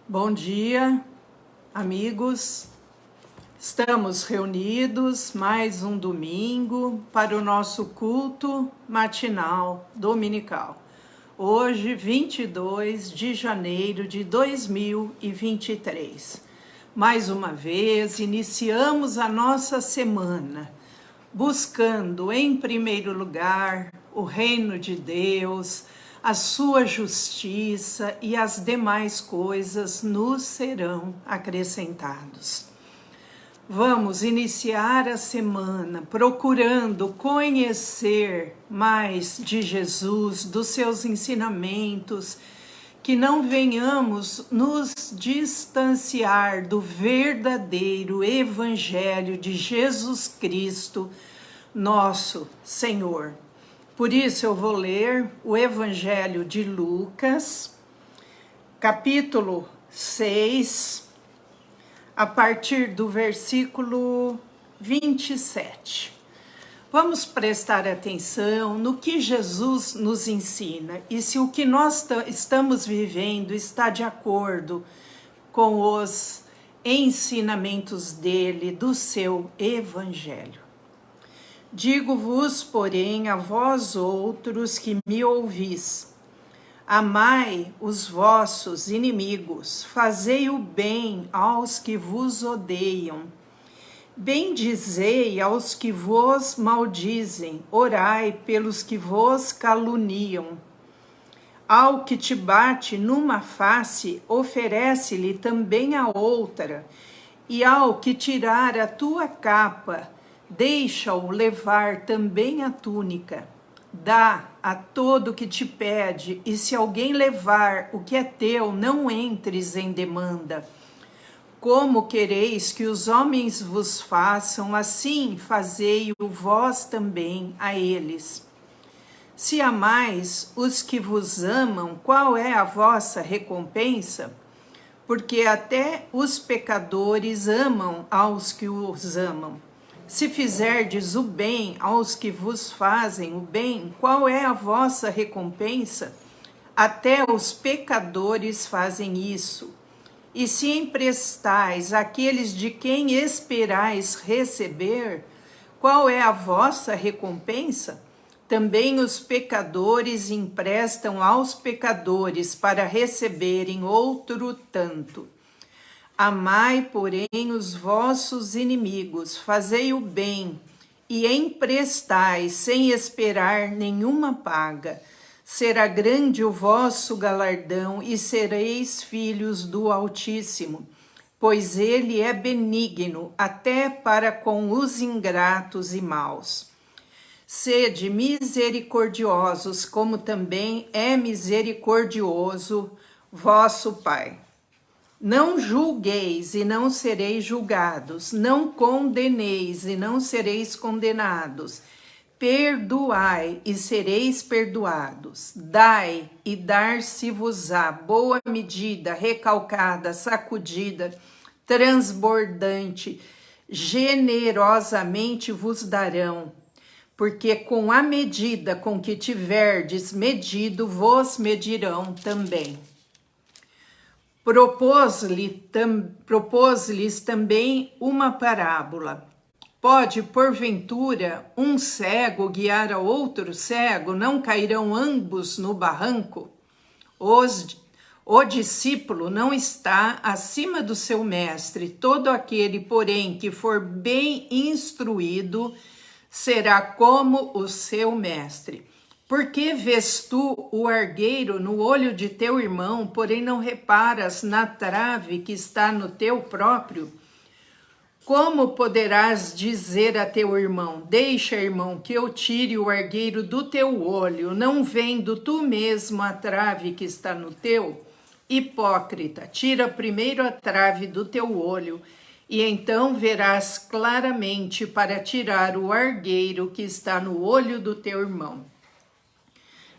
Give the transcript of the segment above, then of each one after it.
Bom dia, amigos. Estamos reunidos mais um domingo para o nosso culto matinal dominical. Hoje, 22 de janeiro de 2023. Mais uma vez, iniciamos a nossa semana buscando, em primeiro lugar, o reino de Deus, a sua justiça, e as demais coisas nos serão acrescentados. Vamos iniciar a semana procurando conhecer mais de Jesus, dos seus ensinamentos, que não venhamos nos distanciar do verdadeiro Evangelho de Jesus Cristo, nosso Senhor. Por isso eu vou ler o Evangelho de Lucas, capítulo 6, a partir do versículo 27. Vamos prestar atenção no que Jesus nos ensina e se o que nós estamos vivendo está de acordo com os ensinamentos dele, do seu Evangelho. Digo-vos, porém, a vós outros que me ouvis, amai os vossos inimigos, fazei o bem aos que vos odeiam, bendizei aos que vos maldizem, orai pelos que vos caluniam. Ao que te bate numa face, oferece-lhe também a outra, e ao que tirar a tua capa, deixa-o levar também a túnica. Dá a todo que te pede, e se alguém levar o que é teu, não entres em demanda. Como quereis que os homens vos façam, assim fazei-o vós também a eles. Se amais os que vos amam, qual é a vossa recompensa? Porque até os pecadores amam aos que os amam. Se fizerdes o bem aos que vos fazem o bem, qual é a vossa recompensa? Até os pecadores fazem isso. E se emprestais àqueles de quem esperais receber, qual é a vossa recompensa? Também os pecadores emprestam aos pecadores para receberem outro tanto. Amai, porém, os vossos inimigos, fazei o bem e emprestai sem esperar nenhuma paga. Será grande o vosso galardão e sereis filhos do Altíssimo, pois ele é benigno até para com os ingratos e maus. Sede misericordiosos, como também é misericordioso vosso Pai. Não julgueis e não sereis julgados, não condeneis e não sereis condenados, perdoai e sereis perdoados, dai e dar-se-vos-á, boa medida, recalcada, sacudida, transbordante, generosamente vos darão, porque com a medida com que tiverdes medido, vos medirão também. Propôs-lhes também uma parábola. Pode, porventura, um cego guiar a outro cego? Não cairão ambos no barranco? O discípulo não está acima do seu mestre. Todo aquele, porém, que for bem instruído, será como o seu mestre. Por que vês tu o argueiro no olho de teu irmão, porém não reparas na trave que está no teu próprio? Como poderás dizer a teu irmão, deixa, irmão, que eu tire o argueiro do teu olho, não vendo tu mesmo a trave que está no teu? Hipócrita, tira primeiro a trave do teu olho, e então verás claramente para tirar o argueiro que está no olho do teu irmão.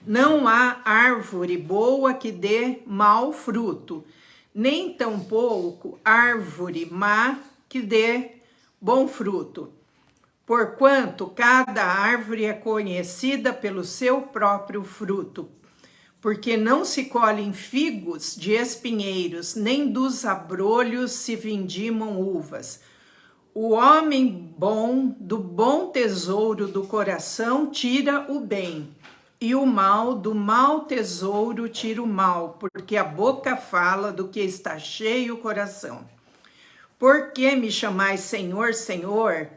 Não há árvore boa que dê mau fruto, nem tampouco árvore má que dê bom fruto. Porquanto cada árvore é conhecida pelo seu próprio fruto. porque não se colhem figos de espinheiros, nem dos abrolhos se vindimam uvas. O homem bom, do bom tesouro do coração, tira o bem, e o mal, do mau tesouro, tira o mal, porque a boca fala do que está cheio o coração. Por que me chamais Senhor, Senhor,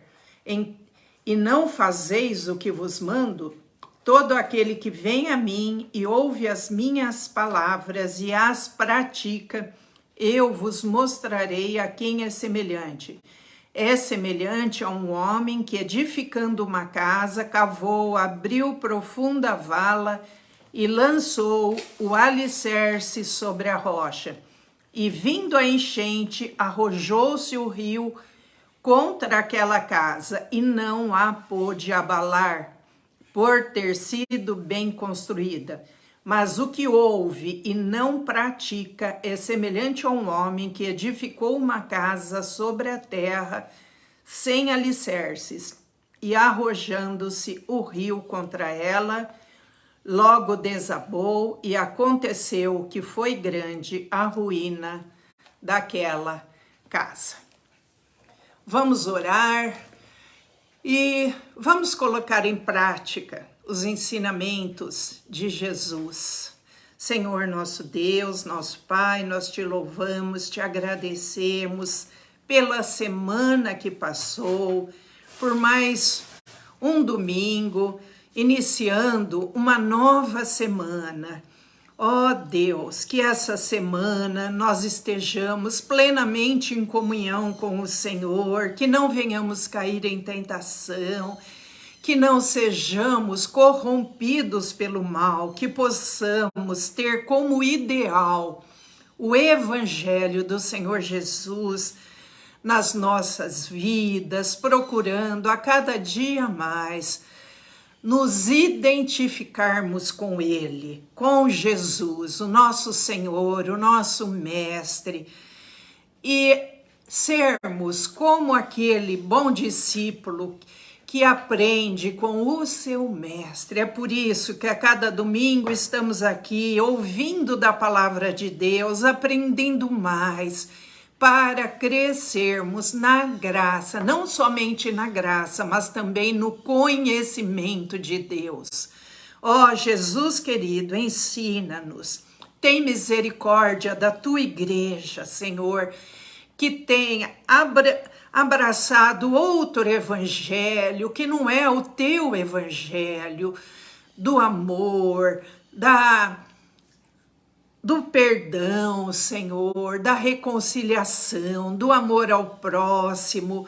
e não fazeis o que vos mando? Todo aquele que vem a mim e ouve as minhas palavras e as pratica, eu vos mostrarei a quem é semelhante. É semelhante a um homem que, edificando uma casa, cavou, abriu profunda vala e lançou o alicerce sobre a rocha. E vindo a enchente, arrojou-se o rio contra aquela casa e não a pôde abalar, por ter sido bem construída. Mas o que ouve e não pratica é semelhante a um homem que edificou uma casa sobre a terra sem alicerces, e arrojando-se o rio contra ela, logo desabou, e aconteceu que foi grande a ruína daquela casa. Vamos orar e vamos colocar em prática os ensinamentos de Jesus. Senhor nosso Deus, nosso Pai, nós te louvamos, te agradecemos pela semana que passou, por mais um domingo, iniciando uma nova semana. Ó Deus, que essa semana nós estejamos plenamente em comunhão com o Senhor, que não venhamos cair em tentação, que não sejamos corrompidos pelo mal, que possamos ter como ideal o Evangelho do Senhor Jesus nas nossas vidas, procurando a cada dia mais nos identificarmos com Ele, com Jesus, o nosso Senhor, o nosso Mestre, e sermos como aquele bom discípulo que aprende com o seu Mestre. É por isso que a cada domingo estamos aqui ouvindo da palavra de Deus, aprendendo mais, para crescermos na graça, não somente na graça, mas também no conhecimento de Deus. Ó Jesus querido, ensina-nos, tem misericórdia da tua igreja, Senhor, que tem abraçado outro evangelho, que não é o teu evangelho, do amor, do perdão, Senhor, da reconciliação, do amor ao próximo,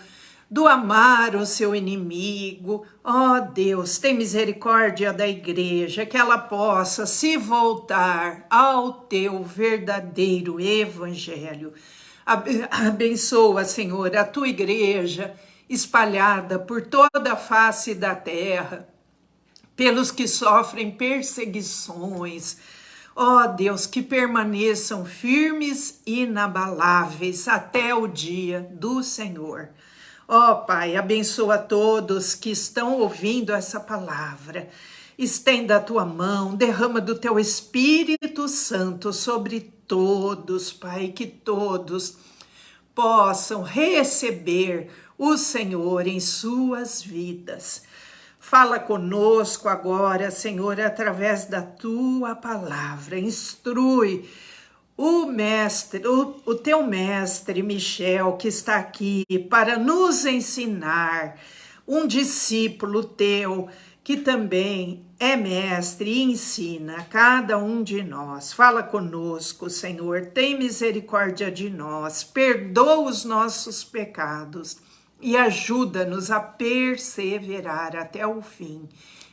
do amar o seu inimigo. Ó Deus, tem misericórdia da igreja, que ela possa se voltar ao teu verdadeiro evangelho. Abençoa, Senhor, a tua igreja espalhada por toda a face da terra, pelos que sofrem perseguições. Ó Deus, que permaneçam firmes e inabaláveis até o dia do Senhor. Ó Pai, abençoa todos que estão ouvindo essa palavra. Estenda a tua mão, derrama do teu Espírito Santo sobre todos, Pai, que todos possam receber o Senhor em suas vidas. Fala conosco agora, Senhor, através da tua palavra. Instrui o mestre, o teu mestre Michel, que está aqui para nos ensinar, um discípulo teu que também é mestre e ensina a cada um de nós. Fala conosco, Senhor, tem misericórdia de nós, perdoa os nossos pecados e ajuda-nos a perseverar até o fim.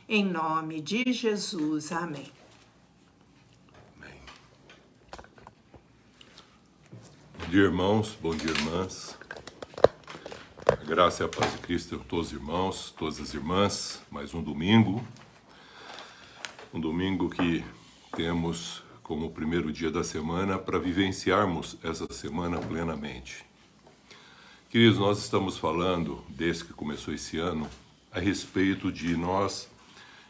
Em nome de Jesus. Amém. Amém. Bom dia, irmãos. Bom dia, irmãs. A graça e a paz de Cristo a todos os irmãos, todas as irmãs. Mais um domingo. Um domingo que temos como o primeiro dia da semana para vivenciarmos essa semana plenamente. Queridos, nós estamos falando, desde que começou esse ano, a respeito de nós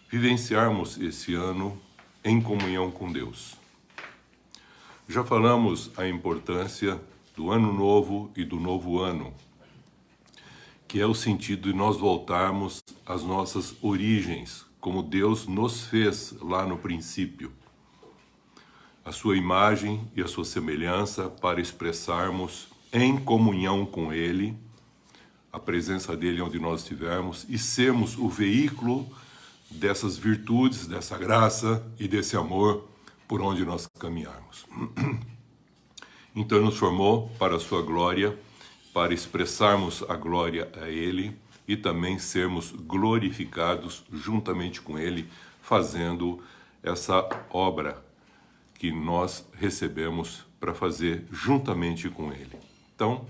vivenciarmos esse ano em comunhão com Deus. Já falamos a importância do ano novo e do novo ano, que é o sentido de nós voltarmos às nossas origens, como Deus nos fez lá no princípio. A sua imagem e a sua semelhança para expressarmos em comunhão com Ele, a presença dEle onde nós estivermos e sermos o veículo dessas virtudes, dessa graça e desse amor por onde nós caminharmos. Então Ele nos formou para a sua glória, para expressarmos a glória a Ele e também sermos glorificados juntamente com Ele, fazendo essa obra que nós recebemos para fazer juntamente com Ele. Então,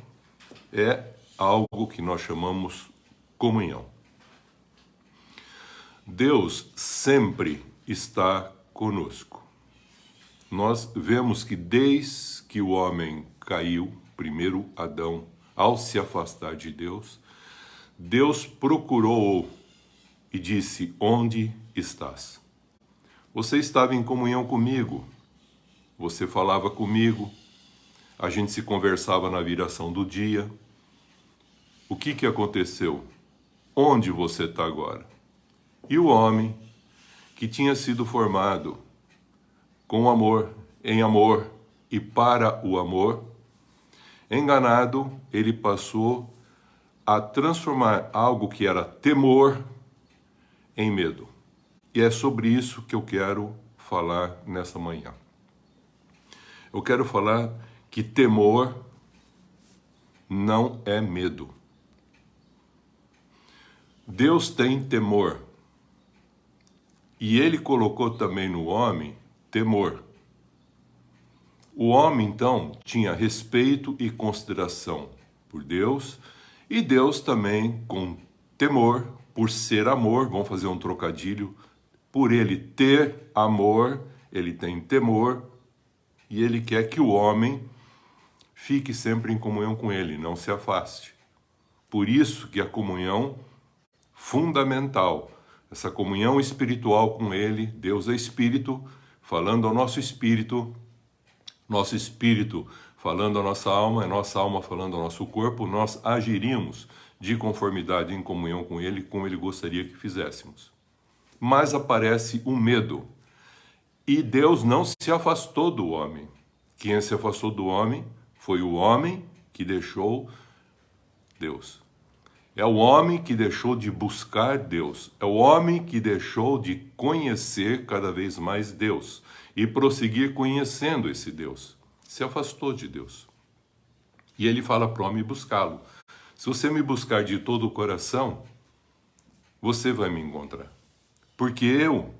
é algo que nós chamamos comunhão. Deus sempre está conosco. Nós vemos que desde que o homem caiu, primeiro Adão, ao se afastar de Deus, Deus procurou e disse: onde estás? Você estava em comunhão comigo, você falava comigo, a gente se conversava na viração do dia. O que aconteceu? Onde você está agora? E o homem, que tinha sido formado com amor, em amor e para o amor, enganado, ele passou a transformar algo que era temor em medo. E é sobre isso que eu quero falar nessa manhã. Eu quero falar que temor não é medo. Deus tem temor. E Ele colocou também no homem temor. O homem, então, tinha respeito e consideração por Deus, e Deus também com temor, por ser amor, vamos fazer um trocadilho, por Ele ter amor, Ele tem temor, e Ele quer que o homem fique sempre em comunhão com Ele, não se afaste. Por isso que a comunhão fundamental, essa comunhão espiritual com Ele, Deus é Espírito, falando ao nosso Espírito falando à nossa alma falando ao nosso corpo, nós agiríamos de conformidade em comunhão com Ele, como Ele gostaria que fizéssemos. Mas aparece o medo. E Deus não se afastou do homem. Quem se afastou do homem foi o homem que deixou Deus. É o homem que deixou de buscar Deus. É o homem que deixou de conhecer cada vez mais Deus e prosseguir conhecendo esse Deus. Se afastou de Deus. E ele fala para o homem buscá-lo. Se você me buscar de todo o coração, você vai me encontrar. Porque eu,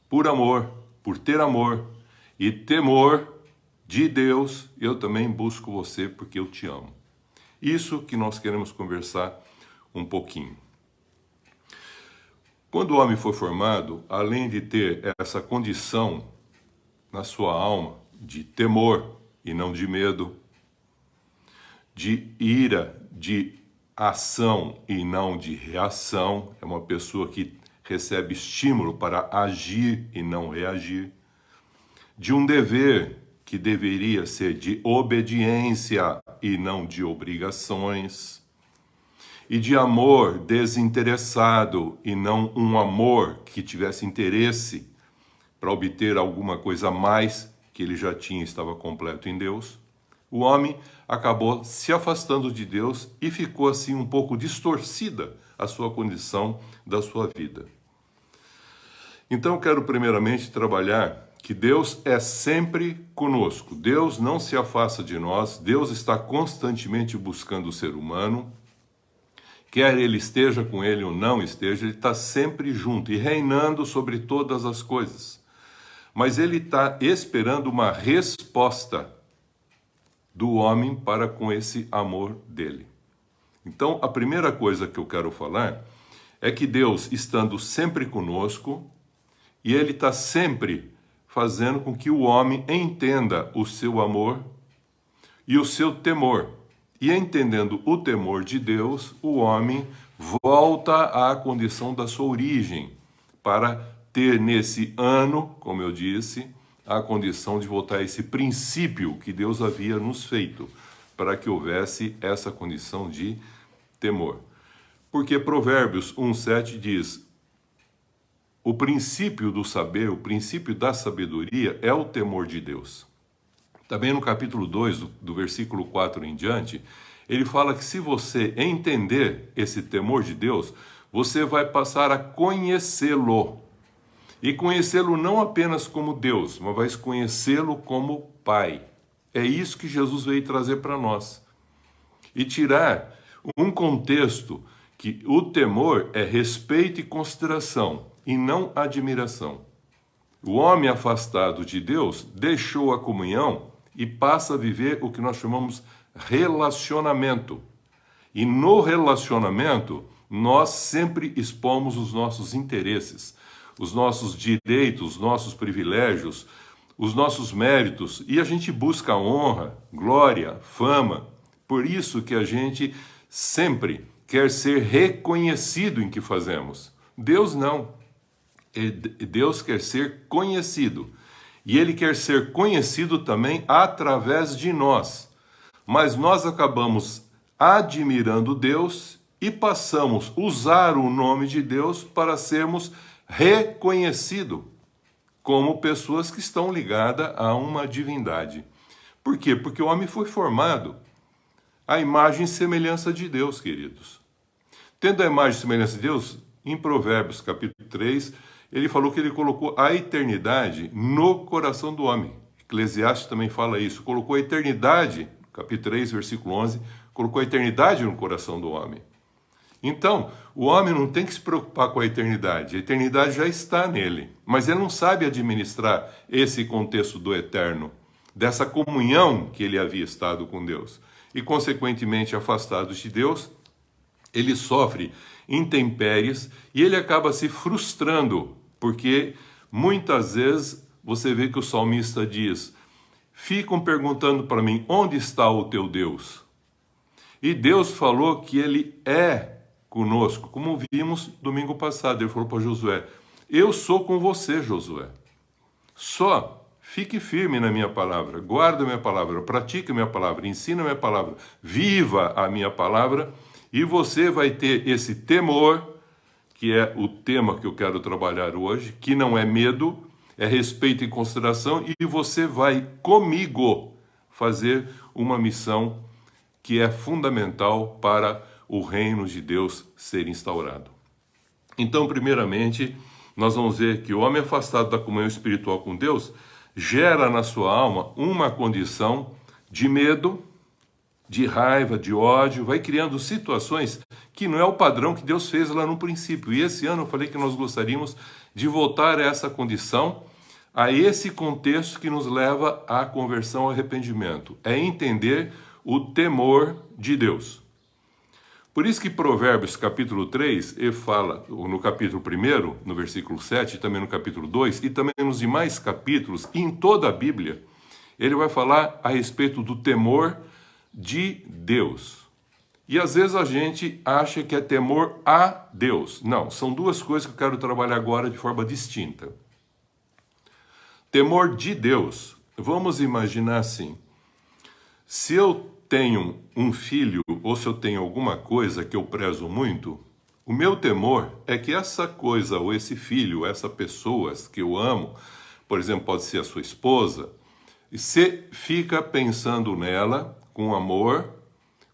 por amor, por ter amor e temor de Deus, eu também busco você porque eu te amo. Isso que nós queremos conversar um pouquinho. Quando o homem foi formado, além de ter essa condição na sua alma de temor e não de medo, de ira, de ação e não de reação, é uma pessoa que recebe estímulo para agir e não reagir, de um dever que deveria ser de obediência e não de obrigações, e de amor desinteressado e não um amor que tivesse interesse para obter alguma coisa a mais que ele já tinha e estava completo em Deus. O homem acabou se afastando de Deus e ficou assim um pouco distorcida a sua condição da sua vida. Então eu quero primeiramente trabalhar que Deus é sempre conosco. Deus não se afasta de nós, Deus está constantemente buscando o ser humano. Quer ele esteja com ele ou não esteja, ele está sempre junto e reinando sobre todas as coisas. Mas ele está esperando uma resposta do homem para com esse amor dele. Então, a primeira coisa que eu quero falar é que Deus, estando sempre conosco, e Ele está sempre fazendo com que o homem entenda o seu amor e o seu temor. E entendendo o temor de Deus, o homem volta à condição da sua origem, para ter nesse ano, como eu disse, a condição de voltar a esse princípio que Deus havia nos feito, para que houvesse essa condição de temor. Porque Provérbios 1,7 diz: o princípio do saber, o princípio da sabedoria é o temor de Deus. Também no capítulo 2, do versículo 4 em diante, ele fala que se você entender esse temor de Deus, você vai passar a conhecê-lo. E conhecê-lo não apenas como Deus, mas vai conhecê-lo como Pai. É isso que Jesus veio trazer para nós. E tirar um contexto que o temor é respeito e consideração, e não admiração. O homem afastado de Deus deixou a comunhão e passa a viver o que nós chamamos relacionamento. E no relacionamento, nós sempre expomos os nossos interesses, os nossos direitos, os nossos privilégios, os nossos méritos, e a gente busca honra, glória, fama. Por isso que a gente sempre quer ser reconhecido em que fazemos. Deus não. Deus quer ser conhecido. E Ele quer ser conhecido também através de nós. Mas nós acabamos admirando Deus e passamos a usar o nome de Deus para sermos reconhecidos como pessoas que estão ligadas a uma divindade. Por quê? Porque o homem foi formado à imagem e semelhança de Deus, queridos. Tendo a imagem e semelhança de Deus, em Provérbios capítulo 3, ele falou que ele colocou a eternidade no coração do homem. Eclesiastes também fala isso. Colocou a eternidade, capítulo 3, versículo 11, colocou a eternidade no coração do homem. Então, o homem não tem que se preocupar com a eternidade já está nele, mas ele não sabe administrar esse contexto do eterno, dessa comunhão que ele havia estado com Deus. E, consequentemente, afastado de Deus, ele sofre intempéries e ele acaba se frustrando, porque muitas vezes você vê que o salmista diz: ficam perguntando para mim, onde está o teu Deus? E Deus falou que ele é conosco, como vimos domingo passado. Ele falou para Josué: eu sou com você, Josué. Só fique firme na minha palavra, guarda a minha palavra, pratique a minha palavra, ensina a minha palavra, viva a minha palavra, e você vai ter esse temor, que é o tema que eu quero trabalhar hoje, que não é medo, é respeito e consideração, e você vai comigo fazer uma missão que é fundamental para o reino de Deus ser instaurado. Então, primeiramente, nós vamos ver que o homem afastado da comunhão espiritual com Deus gera na sua alma uma condição de medo, de raiva, de ódio, vai criando situações que não é o padrão que Deus fez lá no princípio. E esse ano eu falei que nós gostaríamos de voltar a essa condição, a esse contexto que nos leva à conversão, ao arrependimento. É entender o temor de Deus. Por isso que Provérbios capítulo 3, ele fala, no capítulo 1, no versículo 7, também no capítulo 2, e também nos demais capítulos, e em toda a Bíblia, ele vai falar a respeito do temor de Deus. E às vezes a gente acha que é temor a Deus. Não, são duas coisas que eu quero trabalhar agora de forma distinta. Temor de Deus. Vamos imaginar assim: se eu tenho um filho ou se eu tenho alguma coisa que eu prezo muito, o meu temor é que essa coisa ou esse filho, essa pessoa que eu amo, por exemplo, pode ser a sua esposa, você fica pensando nela com amor,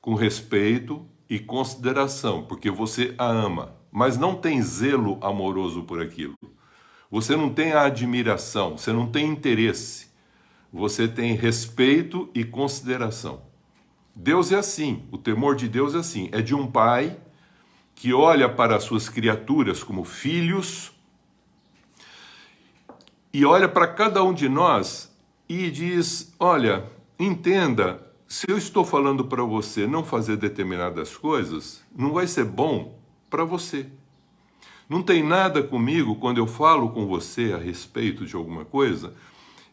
com respeito e consideração, porque você a ama, mas não tem zelo amoroso por aquilo. Você não tem a admiração, você não tem interesse, você tem respeito e consideração. Deus é assim, o temor de Deus é assim, é de um pai que olha para as suas criaturas como filhos e olha para cada um de nós e diz: olha, entenda, se eu estou falando para você não fazer determinadas coisas, não vai ser bom para você. Não tem nada comigo quando eu falo com você a respeito de alguma coisa,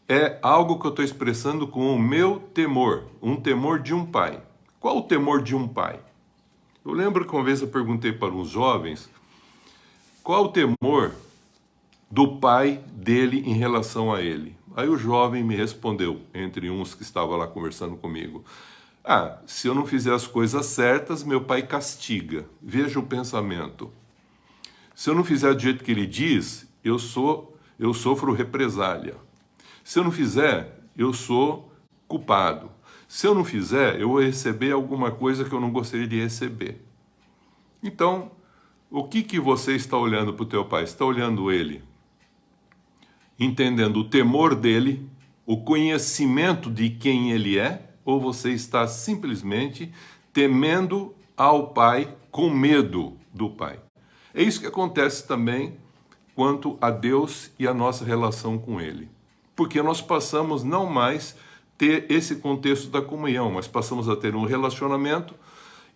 é algo que eu estou expressando com o meu temor, um temor de um pai. Qual o temor de um pai? Eu lembro que uma vez eu perguntei para uns jovens qual o temor do pai dele em relação a ele. Aí o jovem me respondeu, entre uns que estavam lá conversando comigo: se eu não fizer as coisas certas, meu pai castiga. Veja o pensamento. Se eu não fizer do jeito que ele diz, eu sofro represália. Se eu não fizer, eu sou culpado. Se eu não fizer, eu vou receber alguma coisa que eu não gostaria de receber. Então, o que você está olhando para o teu pai? Está olhando ele, entendendo o temor dele, o conhecimento de quem ele é, ou você está simplesmente temendo ao pai com medo do pai? É isso que acontece também quanto a Deus e a nossa relação com ele. Porque nós passamos não mais ter esse contexto da comunhão, mas passamos a ter um relacionamento,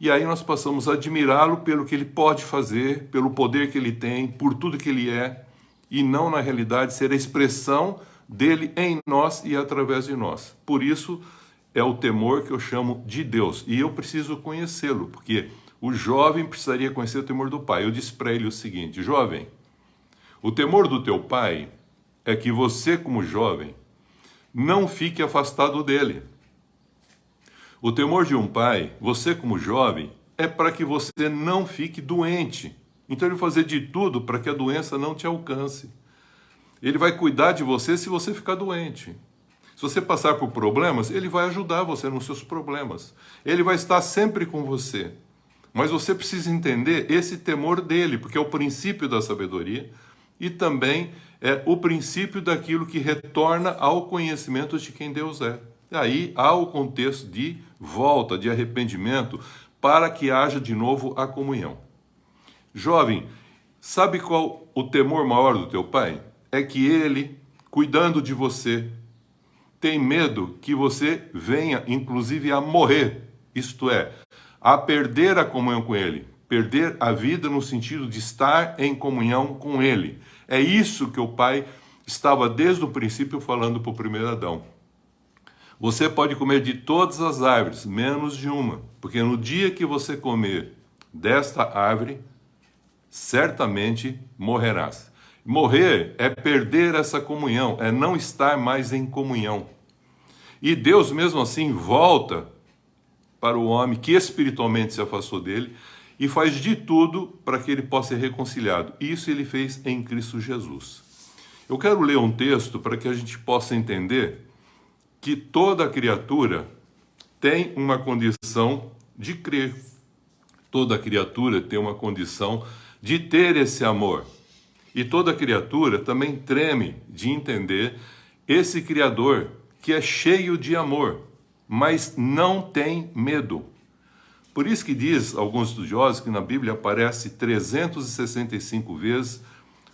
e aí nós passamos a admirá-lo pelo que ele pode fazer, pelo poder que ele tem, por tudo que ele é, e não, na realidade, ser a expressão dele em nós e através de nós. Por isso, é o temor que eu chamo de Deus. E eu preciso conhecê-lo, porque o jovem precisaria conhecer o temor do pai. Eu disse para ele o seguinte: jovem, o temor do teu pai é que você, como jovem, não fique afastado dele. O temor de um pai, você como jovem, é para que você não fique doente. Então ele vai fazer de tudo para que a doença não te alcance. Ele vai cuidar de você se você ficar doente. Se você passar por problemas, ele vai ajudar você nos seus problemas. Ele vai estar sempre com você. Mas você precisa entender esse temor dele, porque é o princípio da sabedoria e também é o princípio daquilo que retorna ao conhecimento de quem Deus é. E aí há o contexto de volta, de arrependimento, para que haja de novo a comunhão. Jovem, sabe qual o temor maior do teu pai? É que ele, cuidando de você, tem medo que você venha, inclusive, a morrer. Isto é, a perder a comunhão com ele. Perder a vida no sentido de estar em comunhão com ele. É isso que o pai estava desde o princípio falando para o primeiro Adão. Você pode comer de todas as árvores, menos de uma. Porque no dia que você comer desta árvore, certamente morrerás. Morrer é perder essa comunhão, é não estar mais em comunhão. E Deus mesmo assim volta para o homem que espiritualmente se afastou dele e faz de tudo para que ele possa ser reconciliado. Isso ele fez em Cristo Jesus. Eu quero ler um texto para que a gente possa entender que toda criatura tem uma condição de crer. Toda criatura tem uma condição de ter esse amor. E toda criatura também treme de entender esse Criador que é cheio de amor, mas não tem medo. Por isso que diz alguns estudiosos que na Bíblia aparece 365 vezes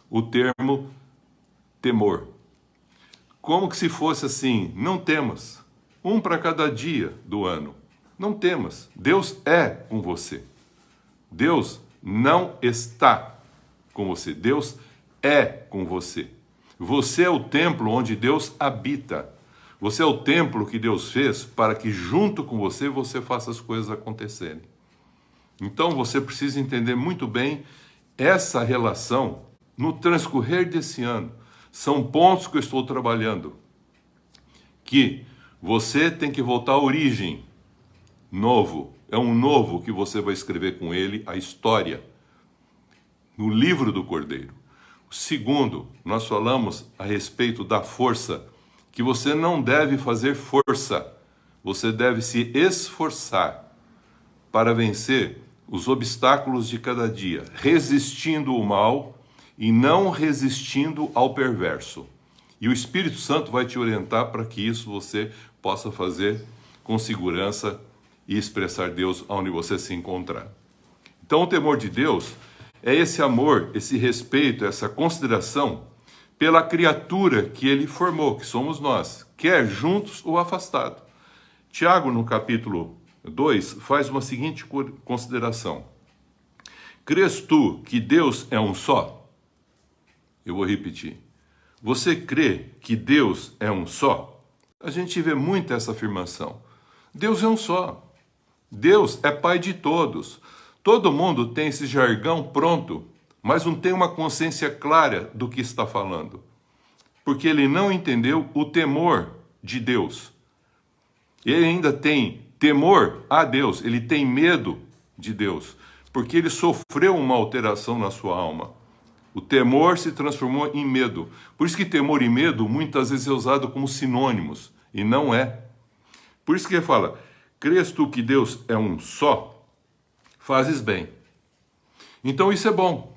o termo temor. Como que se fosse assim: não temas, um para cada dia do ano. Não temas, Deus é com você. Deus não está com você, Deus é com você. Você é o templo onde Deus habita. Você é o templo que Deus fez para que junto com você, você faça as coisas acontecerem. Então você precisa entender muito bem essa relação no transcorrer desse ano. São pontos que eu estou trabalhando. Que você tem que voltar à origem. Novo. É um novo que você vai escrever com ele, a história. No livro do Cordeiro. Segundo, nós falamos a respeito da força, que você não deve fazer força, você deve se esforçar para vencer os obstáculos de cada dia, resistindo o mal e não resistindo ao perverso. E o Espírito Santo vai te orientar para que isso você possa fazer com segurança e expressar Deus onde você se encontrar. Então o temor de Deus é esse amor, esse respeito, essa consideração pela criatura que ele formou, que somos nós, quer juntos ou afastado. Tiago, no capítulo 2, faz uma seguinte consideração. Crês tu que Deus é um só? Eu vou repetir. Você crê que Deus é um só? A gente vê muito essa afirmação. Deus é um só. Deus é Pai de todos. Todo mundo tem esse jargão pronto, mas não tem uma consciência clara do que está falando, porque ele não entendeu o temor de Deus. Ele ainda tem temor a Deus, ele tem medo de Deus, porque ele sofreu uma alteração na sua alma. O temor se transformou em medo. Por isso que temor e medo muitas vezes é usado como sinônimos, e não é. Por isso que ele fala, crês tu que Deus é um só? Fazes bem. Então isso é bom.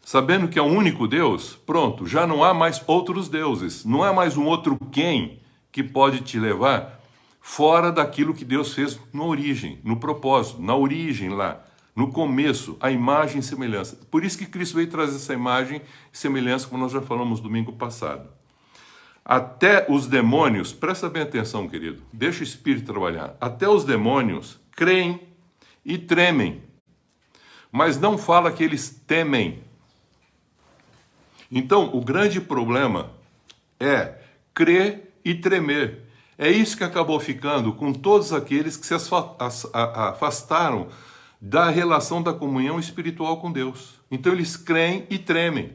Sabendo que é um único Deus, pronto, já não há mais outros deuses. Não há mais um outro quem que pode te levar fora daquilo que Deus fez na origem, no propósito, na origem lá, no começo, a imagem e semelhança. Por isso que Cristo veio trazer essa imagem e semelhança, como nós já falamos domingo passado. Até os demônios, presta bem atenção, querido, deixa o Espírito trabalhar. Até os demônios creem e tremem, mas não fala que eles temem. Então, o grande problema é crer e tremer. É isso que acabou ficando com todos aqueles que se afastaram da relação da comunhão espiritual com Deus. Então, eles creem e tremem.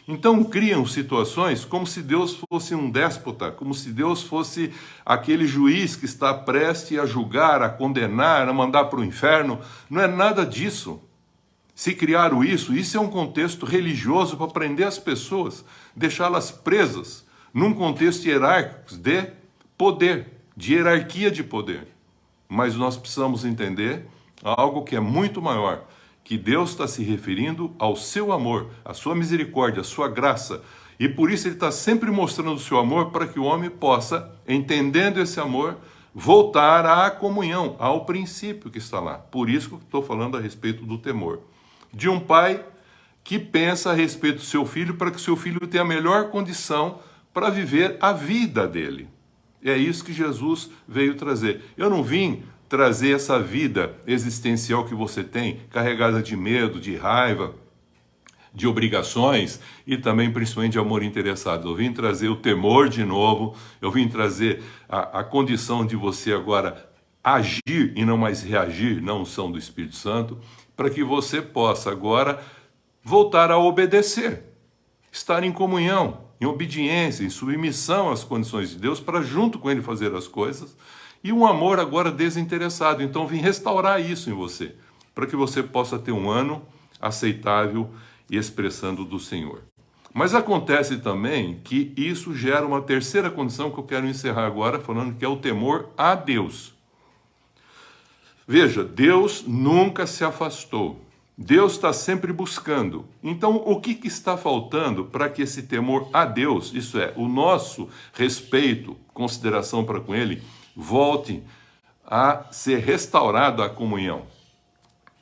Então, criam situações como se Deus fosse um déspota, como se Deus fosse aquele juiz que está prestes a julgar, a condenar, a mandar para o inferno. Não é nada disso. Se criaram isso é um contexto religioso para prender as pessoas, deixá-las presas num contexto hierárquico de poder, de hierarquia de poder. Mas nós precisamos entender algo que é muito maior, que Deus está se referindo ao seu amor, à sua misericórdia, à sua graça. E por isso ele está sempre mostrando o seu amor para que o homem possa, entendendo esse amor, voltar à comunhão, ao princípio que está lá. Por isso que eu estou falando a respeito do temor. De um pai que pensa a respeito do seu filho para que o seu filho tenha a melhor condição para viver a vida dele. É isso que Jesus veio trazer. Eu não vim trazer essa vida existencial que você tem, carregada de medo, de raiva, de obrigações e também principalmente de amor interessado. Eu vim trazer o temor de novo, eu vim trazer a condição de você agora agir e não mais reagir na unção do Espírito Santo, para que você possa agora voltar a obedecer, estar em comunhão, em obediência, em submissão às condições de Deus, para junto com Ele fazer as coisas, e um amor agora desinteressado. Então vim restaurar isso em você, para que você possa ter um ano aceitável e expressando do Senhor. Mas acontece também que isso gera uma terceira condição que eu quero encerrar agora, falando que é o temor a Deus. Veja, Deus nunca se afastou. Deus está sempre buscando. Então, o que está faltando para que esse temor a Deus, isso é, o nosso respeito, consideração para com Ele, volte a ser restaurado à comunhão?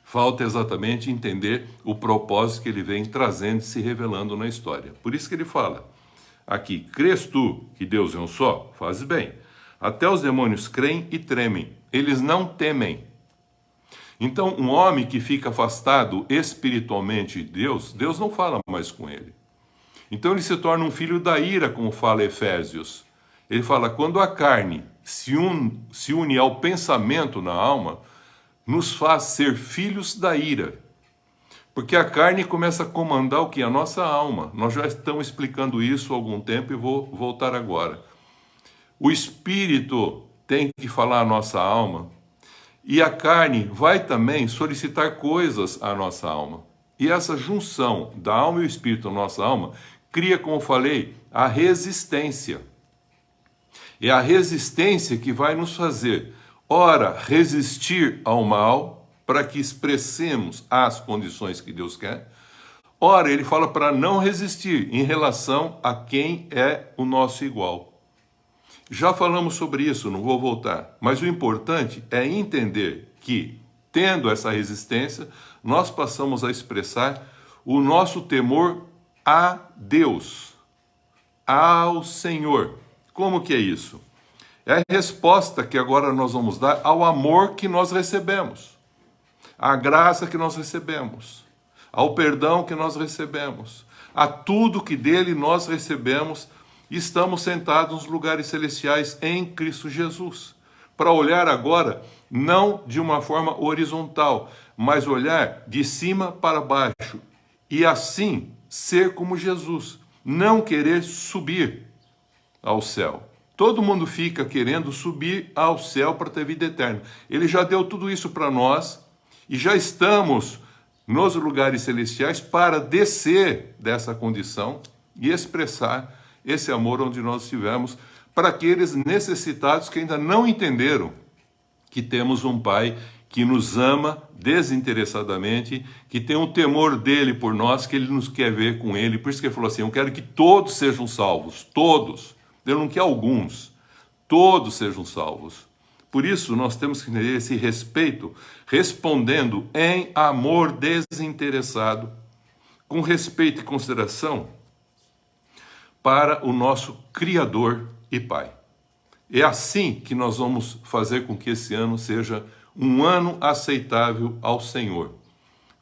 Falta exatamente entender o propósito que Ele vem trazendo e se revelando na história. Por isso que Ele fala aqui, crês tu que Deus é um só? Fazes bem. Até os demônios creem e tremem. Eles não temem. Então, um homem que fica afastado espiritualmente de Deus, Deus não fala mais com ele. Então, ele se torna um filho da ira, como fala Efésios. Ele fala, quando a carne se une ao pensamento na alma, nos faz ser filhos da ira. Porque a carne começa a comandar o que? A nossa alma. Nós já estamos explicando isso há algum tempo e vou voltar agora. O Espírito tem que falar a nossa alma, e a carne vai também solicitar coisas à nossa alma. E essa junção da alma e o Espírito na nossa alma cria, como eu falei, a resistência. É a resistência que vai nos fazer, ora, resistir ao mal, para que expressemos as condições que Deus quer. Ora, ele fala para não resistir em relação a quem é o nosso igual. Já falamos sobre isso, não vou voltar. Mas o importante é entender que, tendo essa resistência, nós passamos a expressar o nosso temor a Deus, ao Senhor. Como que é isso? É a resposta que agora nós vamos dar ao amor que nós recebemos, à graça que nós recebemos, ao perdão que nós recebemos, a tudo que dele nós recebemos. Estamos sentados nos lugares celestiais em Cristo Jesus, para olhar agora, não de uma forma horizontal, mas olhar de cima para baixo e assim ser como Jesus, não querer subir ao céu. Todo mundo fica querendo subir ao céu para ter vida eterna. Ele já deu tudo isso para nós e já estamos nos lugares celestiais para descer dessa condição e expressar esse amor onde nós estivemos para aqueles necessitados que ainda não entenderam que temos um Pai que nos ama desinteressadamente, que tem um temor dele por nós, que ele nos quer ver com ele. Por isso que ele falou assim, eu quero que todos sejam salvos, todos. Ele não quer alguns, todos sejam salvos. Por isso nós temos que ter esse respeito, respondendo em amor desinteressado, com respeito e consideração para o nosso Criador e Pai. É assim que nós vamos fazer com que esse ano seja um ano aceitável ao Senhor.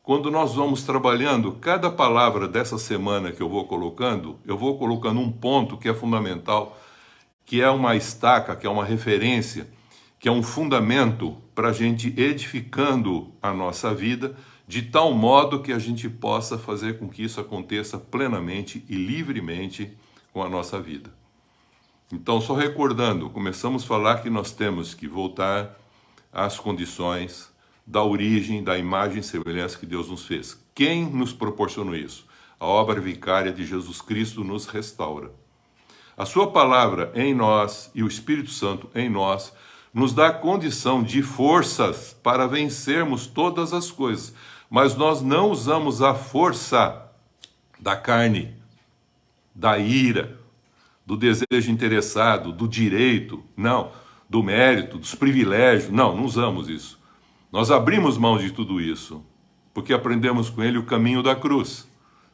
Quando nós vamos trabalhando cada palavra dessa semana que eu vou colocando um ponto que é fundamental, que é uma estaca, que é uma referência, que é um fundamento para a gente edificando a nossa vida, de tal modo que a gente possa fazer com que isso aconteça plenamente e livremente com a nossa vida. Então, só recordando, começamos a falar que nós temos que voltar às condições da origem, da imagem e semelhança que Deus nos fez. Quem nos proporcionou isso? A obra vicária de Jesus Cristo nos restaura. A sua palavra em nós e o Espírito Santo em nós nos dá condição de forças para vencermos todas as coisas. Mas nós não usamos a força da carne, da ira, do desejo interessado, do direito, não, do mérito, dos privilégios. Não usamos isso. Nós abrimos mão de tudo isso, porque aprendemos com ele o caminho da cruz.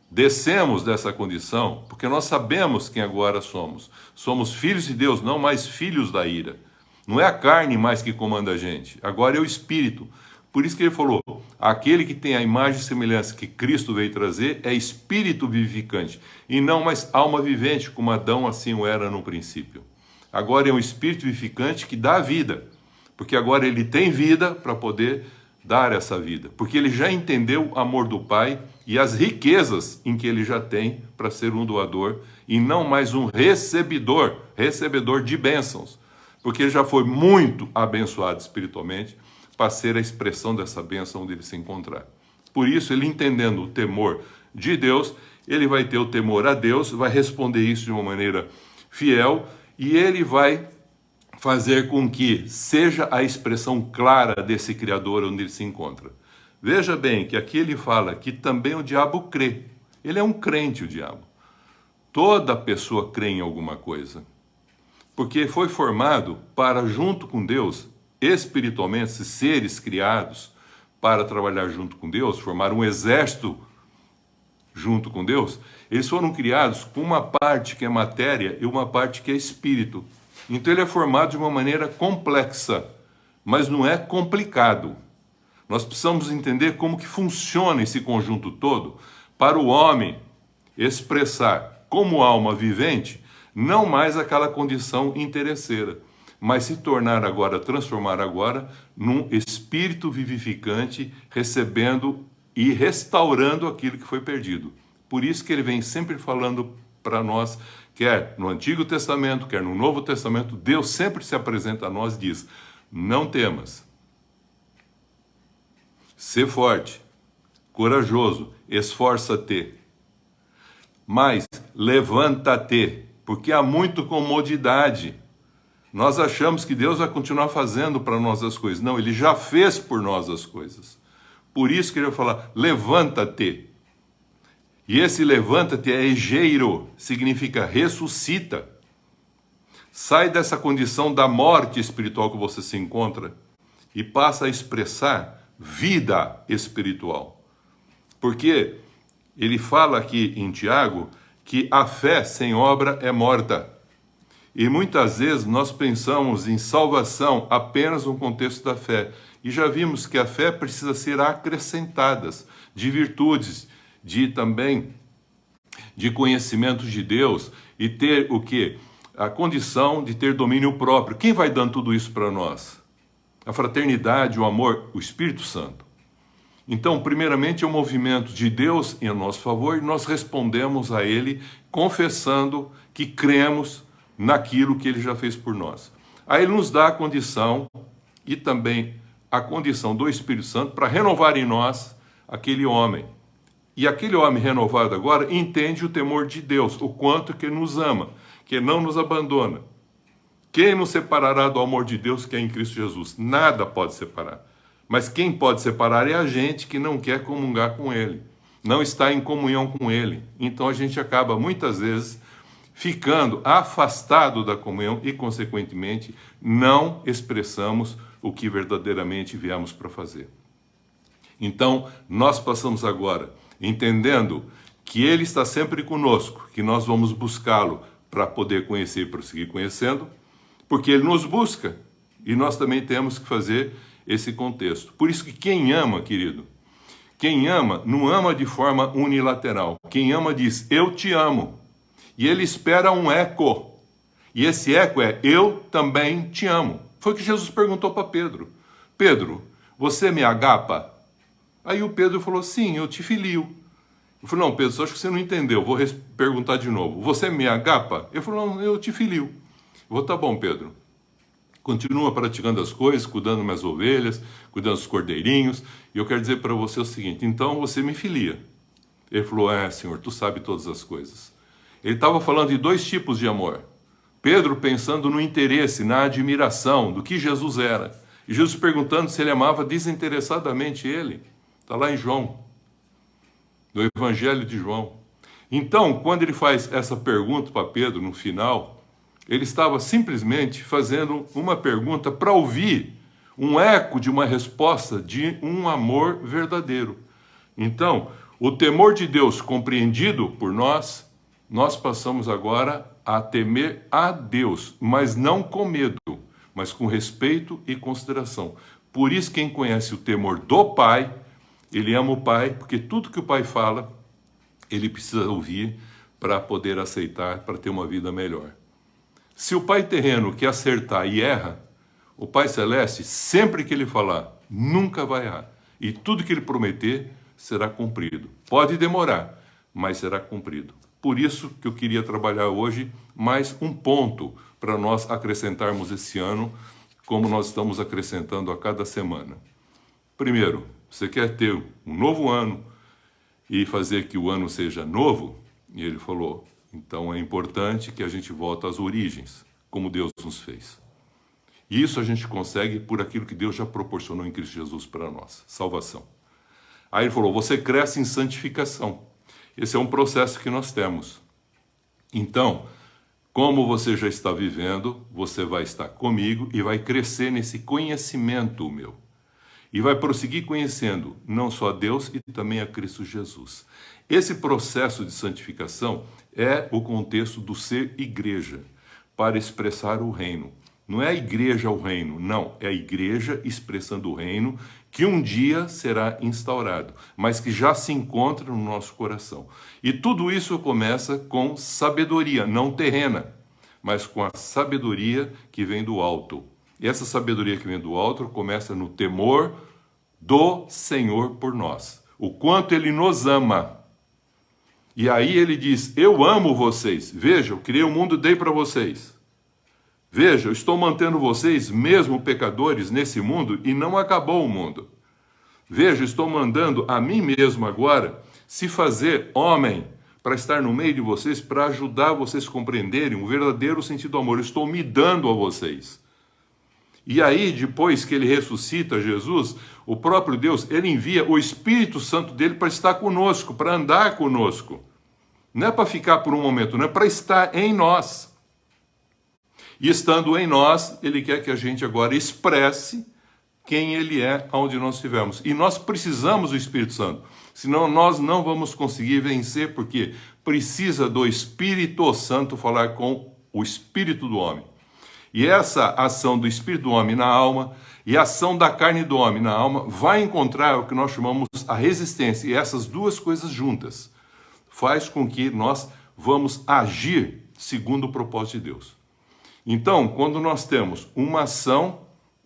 Descemos dessa condição, porque nós sabemos quem agora somos. Somos filhos de Deus, não mais filhos da ira. Não é a carne mais que comanda a gente, agora é o Espírito. Por isso que ele falou, aquele que tem a imagem e semelhança que Cristo veio trazer é Espírito vivificante, e não mais alma vivente, como Adão assim o era no princípio. Agora é um Espírito vivificante que dá vida, porque agora ele tem vida para poder dar essa vida, porque ele já entendeu o amor do Pai e as riquezas em que ele já tem para ser um doador, e não mais um recebedor de bênçãos, porque ele já foi muito abençoado espiritualmente, para ser a expressão dessa bênção onde ele se encontrar. Por isso, ele entendendo o temor de Deus, ele vai ter o temor a Deus, vai responder isso de uma maneira fiel, e ele vai fazer com que seja a expressão clara desse Criador onde ele se encontra. Veja bem que aqui ele fala que também o diabo crê. Ele é um crente, o diabo. Toda pessoa crê em alguma coisa, porque foi formado para, junto com Deus, espiritualmente, seres criados para trabalhar junto com Deus, formar um exército junto com Deus. Eles foram criados com uma parte que é matéria e uma parte que é espírito. Então ele é formado de uma maneira complexa, mas não é complicado. Nós precisamos entender como que funciona esse conjunto todo para o homem expressar como alma vivente, não mais aquela condição interesseira, mas se tornar agora, transformar agora num espírito vivificante, recebendo e restaurando aquilo que foi perdido. Por isso que ele vem sempre falando para nós, quer no Antigo Testamento, quer no Novo Testamento, Deus sempre se apresenta a nós e diz, não temas, sê forte, corajoso, esforça-te, mas levanta-te, porque há muita comodidade. Nós achamos que Deus vai continuar fazendo para nós as coisas. Não, ele já fez por nós as coisas. Por isso que ele vai falar, levanta-te. E esse levanta-te é egeiro, significa ressuscita. Sai dessa condição da morte espiritual que você se encontra e passa a expressar vida espiritual. Porque ele fala aqui em Tiago que a fé sem obra é morta. E muitas vezes nós pensamos em salvação apenas no contexto da fé. E já vimos que a fé precisa ser acrescentada de virtudes, também de conhecimento de Deus e ter o quê? A condição de ter domínio próprio. Quem vai dando tudo isso para nós? A fraternidade, o amor, o Espírito Santo. Então, primeiramente, é um movimento de Deus em nosso favor e nós respondemos a Ele confessando que cremos naquilo que Ele já fez por nós. Aí Ele nos dá a condição e também a condição do Espírito Santo para renovar em nós aquele homem. E aquele homem renovado agora entende o temor de Deus, o quanto que Ele nos ama, que Ele não nos abandona. Quem nos separará do amor de Deus que é em Cristo Jesus? Nada pode separar. Mas quem pode separar é a gente que não quer comungar com Ele, não está em comunhão com Ele. Então a gente acaba muitas vezes ficando afastado da comunhão e, consequentemente, não expressamos o que verdadeiramente viemos para fazer. Então, nós passamos agora entendendo que Ele está sempre conosco, que nós vamos buscá-lo para poder conhecer e prosseguir conhecendo, porque Ele nos busca e nós também temos que fazer esse contexto. Por isso que quem ama, querido, quem ama não ama de forma unilateral. Quem ama diz, eu te amo. E ele espera um eco. E esse eco é, eu também te amo. Foi o que Jesus perguntou para Pedro. Pedro, você me agapa? Aí o Pedro falou, sim, eu te filio. Eu falei, não, Pedro, acho que você não entendeu. Vou perguntar de novo. Você me agapa? Eu falei, não, eu te filio. Eu vou, tá bom, Pedro. Continua praticando as coisas, cuidando das minhas ovelhas, cuidando dos cordeirinhos. E eu quero dizer para você o seguinte, então você me filia. Ele falou, Senhor, tu sabe todas as coisas. Ele estava falando de dois tipos de amor. Pedro pensando no interesse, na admiração do que Jesus era. E Jesus perguntando se ele amava desinteressadamente ele. Está lá em João, no Evangelho de João. Então, quando ele faz essa pergunta para Pedro no final, ele estava simplesmente fazendo uma pergunta para ouvir um eco de uma resposta de um amor verdadeiro. Então, o temor de Deus compreendido por nós, nós passamos agora a temer a Deus, mas não com medo, mas com respeito e consideração. Por isso, quem conhece o temor do Pai, ele ama o Pai, porque tudo que o Pai fala, ele precisa ouvir para poder aceitar, para ter uma vida melhor. Se o pai terreno quer acertar e erra, o Pai Celeste, sempre que ele falar, nunca vai errar. E tudo que ele prometer será cumprido. Pode demorar, mas será cumprido. Por isso que eu queria trabalhar hoje mais um ponto para nós acrescentarmos esse ano, como nós estamos acrescentando a cada semana. Primeiro, você quer ter um novo ano e fazer que o ano seja novo? E ele falou, então é importante que a gente volte às origens, como Deus nos fez. E isso a gente consegue por aquilo que Deus já proporcionou em Cristo Jesus para nós, salvação. Aí ele falou, você cresce em santificação. Esse é um processo que nós temos. Então, como você já está vivendo, você vai estar comigo e vai crescer nesse conhecimento meu. E vai prosseguir conhecendo não só a Deus e também a Cristo Jesus. Esse processo de santificação é o contexto do ser igreja, para expressar o reino. Não é a igreja o reino, não. É a igreja expressando o reino que um dia será instaurado, mas que já se encontra no nosso coração. E tudo isso começa com sabedoria, não terrena, mas com a sabedoria que vem do alto. E essa sabedoria que vem do alto começa no temor do Senhor por nós. O quanto Ele nos ama. E aí Ele diz, eu amo vocês. Veja, eu criei o mundo e dei para vocês. Veja, eu estou mantendo vocês, mesmo pecadores, nesse mundo e não acabou o mundo. Veja, estou mandando a mim mesmo agora se fazer homem para estar no meio de vocês, para ajudar vocês a compreenderem o verdadeiro sentido do amor. Eu estou me dando a vocês. E aí, depois que ele ressuscita Jesus, o próprio Deus, ele envia o Espírito Santo dele para estar conosco, para andar conosco. Não é para ficar por um momento, não é para estar em nós. E estando em nós, ele quer que a gente agora expresse quem ele é, onde nós estivermos. E nós precisamos do Espírito Santo. Senão nós não vamos conseguir vencer, porque precisa do Espírito Santo falar com o Espírito do homem. E essa ação do Espírito do homem na alma e a ação da carne do homem na alma vai encontrar o que nós chamamos a resistência. E essas duas coisas juntas faz com que nós vamos agir segundo o propósito de Deus. Então, quando nós temos uma ação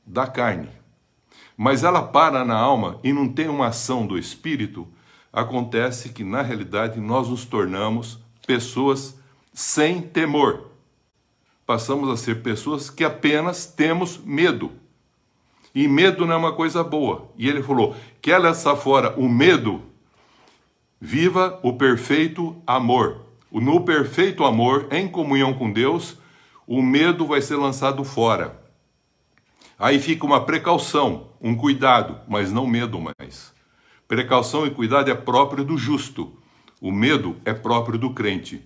da carne, mas ela para na alma e não tem uma ação do Espírito, acontece que, na realidade, nós nos tornamos pessoas sem temor. Passamos a ser pessoas que apenas temos medo. E medo não é uma coisa boa. E ele falou, quer lançar fora o medo, viva o perfeito amor. No perfeito amor, em comunhão com Deus, o medo vai ser lançado fora. Aí fica uma precaução, um cuidado, mas não medo mais. Precaução e cuidado é próprio do justo. O medo é próprio do crente.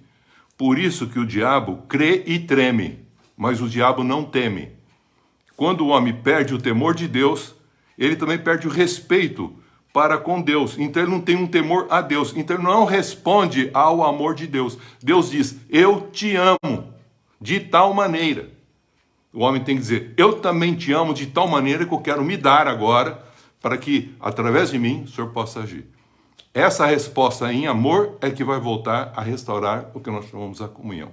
Por isso que o diabo crê e treme, mas o diabo não teme. Quando o homem perde o temor de Deus, ele também perde o respeito para com Deus. Então ele não tem um temor a Deus. Então ele não responde ao amor de Deus. Deus diz, eu te amo de tal maneira. O homem tem que dizer, eu também te amo de tal maneira que eu quero me dar agora para que, através de mim, o Senhor possa agir. Essa resposta em amor é que vai voltar a restaurar o que nós chamamos a comunhão.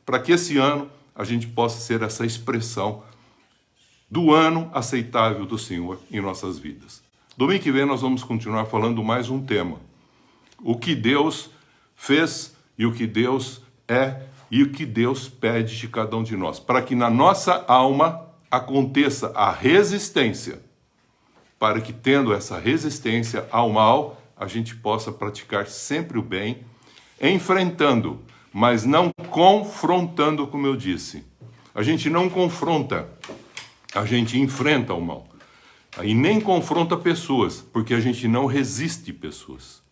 Para que esse ano a gente possa ser essa expressão do ano aceitável do Senhor em nossas vidas. Domingo que vem nós vamos continuar falando mais um tema. O que Deus fez e o que Deus é e o que Deus pede de cada um de nós. Para que na nossa alma aconteça a resistência. Para que tendo essa resistência ao mal, a gente possa praticar sempre o bem, enfrentando, mas não confrontando, como eu disse. A gente não confronta, a gente enfrenta o mal. E nem confronta pessoas, porque a gente não resiste pessoas.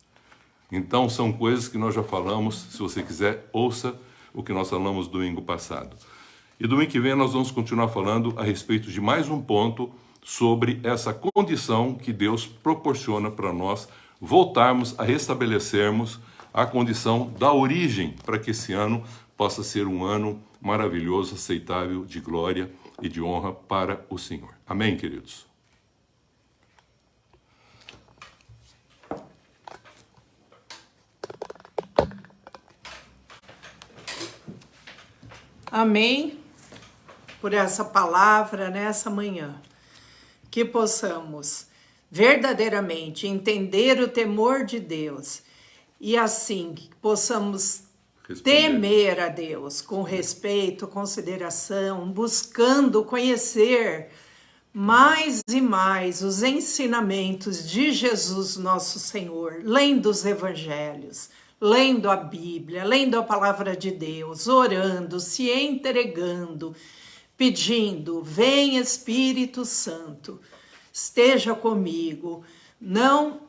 Então são coisas que nós já falamos, se você quiser, ouça o que nós falamos domingo passado. E domingo que vem nós vamos continuar falando a respeito de mais um ponto sobre essa condição que Deus proporciona para nós voltarmos a restabelecermos a condição da origem, para que esse ano possa ser um ano maravilhoso, aceitável, de glória e de honra para o Senhor. Amém, queridos? Amém por essa palavra nessa manhã. Que possamos verdadeiramente entender o temor de Deus e assim que possamos temer a Deus com respeito, consideração, buscando conhecer mais e mais os ensinamentos de Jesus nosso Senhor, lendo os evangelhos, lendo a Bíblia, lendo a palavra de Deus, orando, se entregando, pedindo, vem Espírito Santo, esteja comigo, não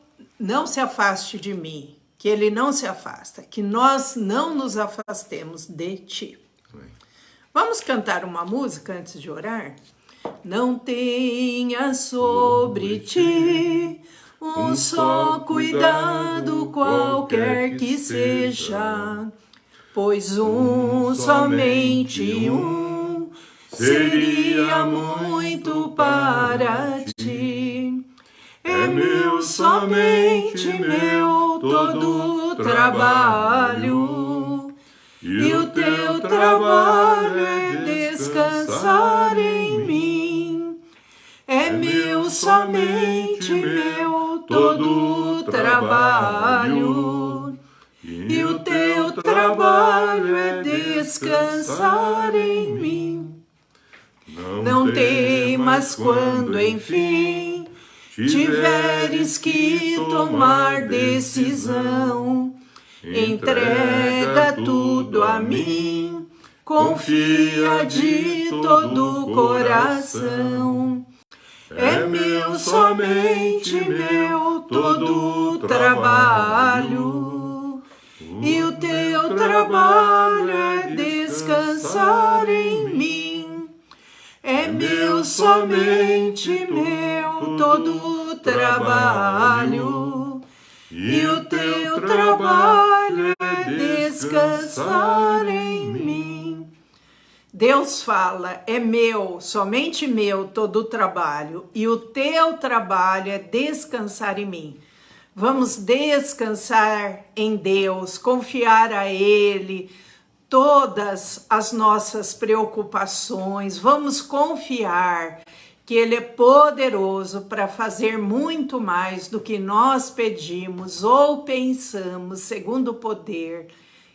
se afaste de mim, que Ele não se afasta, que nós não nos afastemos de Ti. Amém. Vamos cantar uma música antes de orar? Não tenha sobre ti um só cuidado qualquer que seja, pois somente um seria muito para ti. É meu, somente meu, todo o trabalho, e o teu trabalho é descansar em mim. É meu, somente meu, todo o trabalho, e o teu trabalho é descansar em mim. Não temas quando, enfim, tiveres que tomar decisão, entrega tudo a mim, confia de todo o coração. É meu, somente meu, todo o trabalho, e o teu trabalho é descansar em mim. É meu, somente meu, todo o trabalho, e o teu trabalho é descansar em mim. Deus fala, é meu, somente meu, todo o trabalho, e o teu trabalho é descansar em mim. Vamos descansar em Deus, confiar a Ele todas as nossas preocupações, vamos confiar que Ele é poderoso para fazer muito mais do que nós pedimos ou pensamos, segundo o poder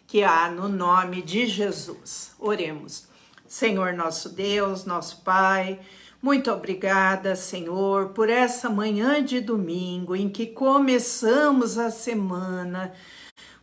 que há no nome de Jesus. Oremos. Senhor nosso Deus, nosso Pai, muito obrigada, Senhor, por essa manhã de domingo em que começamos a semana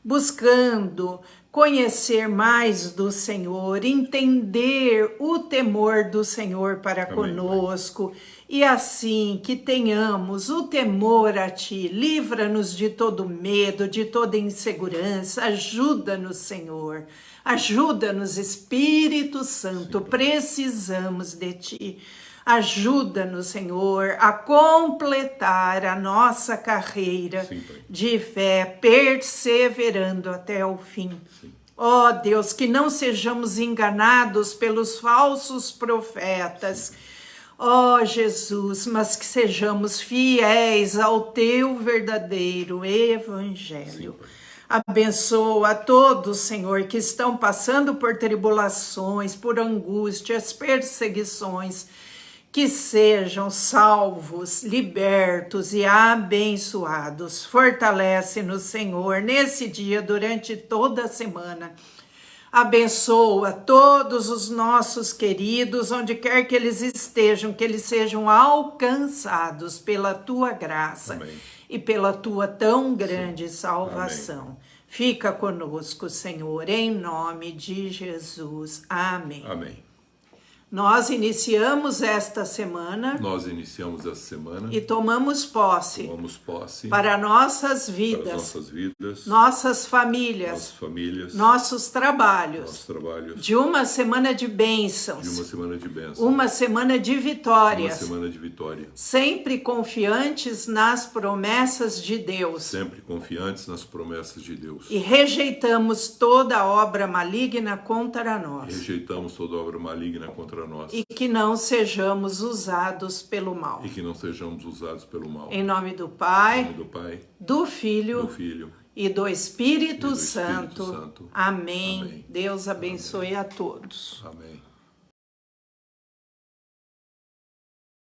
buscando conhecer mais do Senhor, entender o temor do Senhor para conosco, e assim que tenhamos o temor a Ti. Livra-nos de todo medo, de toda insegurança, ajuda-nos, Senhor, ajuda-nos, Espírito Santo, precisamos de Ti. Ajuda-nos, Senhor, a completar a nossa carreira de fé, perseverando até o fim. Ó Deus, que não sejamos enganados pelos falsos profetas, ó Jesus, mas que sejamos fiéis ao Teu verdadeiro Evangelho. Abençoa a todos, Senhor, que estão passando por tribulações, por angústias, perseguições, que sejam salvos, libertos e abençoados. Fortalece-nos, Senhor, nesse dia, durante toda a semana. Abençoa todos os nossos queridos, onde quer que eles estejam, que eles sejam alcançados pela Tua graça. Amém. E pela Tua tão grande salvação. Amém. Fica conosco, Senhor, em nome de Jesus. Amém. Amém. Nós iniciamos esta semana. E tomamos posse. Para nossas vidas. Nossas famílias. Nossos trabalhos. De uma semana de bênçãos. Uma semana de vitórias. Sempre confiantes nas promessas de Deus. E rejeitamos toda obra maligna contra nós. E que não sejamos usados pelo mal. Em nome do Pai, do Filho e do Espírito Santo. Amém. Deus abençoe a todos. Amém.